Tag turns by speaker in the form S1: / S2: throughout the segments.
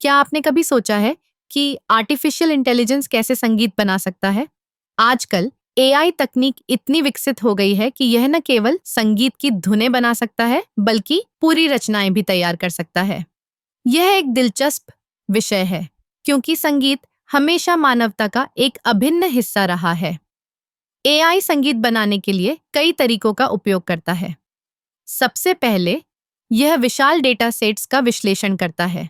S1: क्या आपने कभी सोचा है कि आर्टिफिशियल इंटेलिजेंस कैसे संगीत बना सकता है? आजकल एआई तकनीक इतनी विकसित हो गई है कि यह न केवल संगीत की धुनें बना सकता है, बल्कि पूरी रचनाएं भी तैयार कर सकता है। यह एक दिलचस्प विषय है, क्योंकि संगीत हमेशा मानवता का एक अभिन्न हिस्सा रहा है। एआई संगीत बनाने के लिए कई तरीकों का उपयोग करता है। सबसे पहले, यह विशाल डेटा सेट्स का विश्लेषण करता है,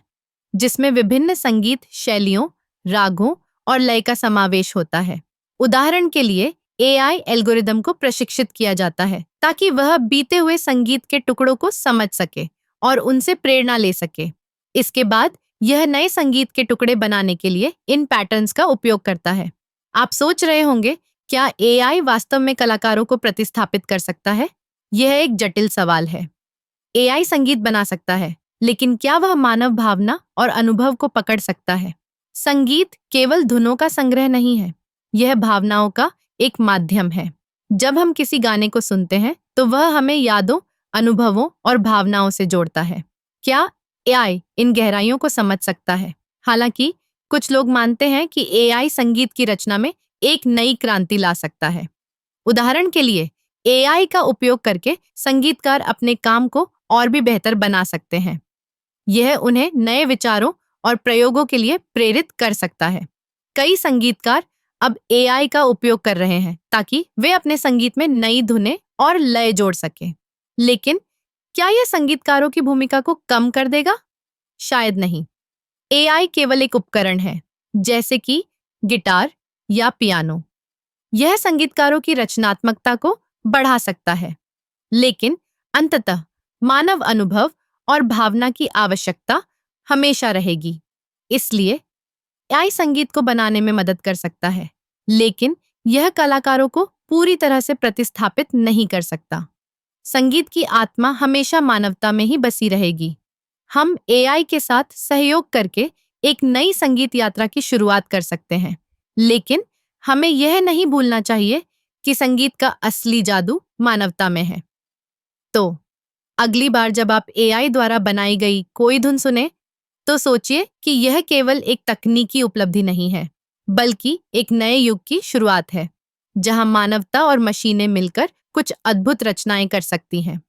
S1: जिसमें विभिन्न संगीत शैलियों, रागों और लय का समावेश होता है। उदाहरण के लिए, एआई एल्गोरिदम को प्रशिक्षित किया जाता है ताकि वह बीते हुए संगीत के टुकड़ों को समझ सके और उनसे प्रेरणा ले सके। इसके बाद यह नए संगीत के टुकड़े बनाने के लिए इन पैटर्न्स का उपयोग करता है। आप सोच रहे होंगे, क्या एआई वास्तव में कलाकारों को प्रतिस्थापित कर सकता है? यह एक जटिल सवाल है। एआई संगीत बना सकता है, लेकिन क्या वह मानव भावना और अनुभव को पकड़ सकता है? संगीत केवल धुनों का संग्रह नहीं है, यह भावनाओं का एक माध्यम है। जब हम किसी गाने को सुनते हैं, तो वह हमें यादों, अनुभवों और भावनाओं से जोड़ता है। क्या एआई इन गहराइयों को समझ सकता है? हालांकि कुछ लोग मानते हैं कि एआई संगीत की रचना में एक नई क्रांति ला सकता है। उदाहरण के लिए, एआई का उपयोग करके संगीतकार अपने काम को और भी बेहतर बना सकते हैं। यह उन्हें नए विचारों और प्रयोगों के लिए प्रेरित कर सकता है। कई संगीतकार अब एआई का उपयोग कर रहे हैं ताकि वे अपने संगीत में नई धुनें और लय जोड़ सकें। लेकिन क्या यह संगीतकारों की भूमिका को कम कर देगा? शायद नहीं। एआई केवल एक उपकरण है, जैसे कि गिटार या पियानो। यह संगीतकारों की रचनात्मकता को बढ़ा सकता है, लेकिन अंततः मानव अनुभव और भावना की आवश्यकता हमेशा रहेगी। इसलिए एआई संगीत को बनाने में मदद कर सकता है, लेकिन यह कलाकारों को पूरी तरह से प्रतिस्थापित नहीं कर सकता। संगीत की आत्मा हमेशा मानवता में ही बसी रहेगी। हम एआई के साथ सहयोग करके एक नई संगीत यात्रा की शुरुआत कर सकते हैं, लेकिन हमें यह नहीं भूलना चाहिए कि संगीत का असली जादू मानवता में है। तो अगली बार जब आप एआई द्वारा बनाई गई कोई धुन सुने, तो सोचिए कि यह केवल एक तकनीकी उपलब्धि नहीं है, बल्कि एक नए युग की शुरुआत है, जहां मानवता और मशीनें मिलकर कुछ अद्भुत रचनाएं कर सकती हैं।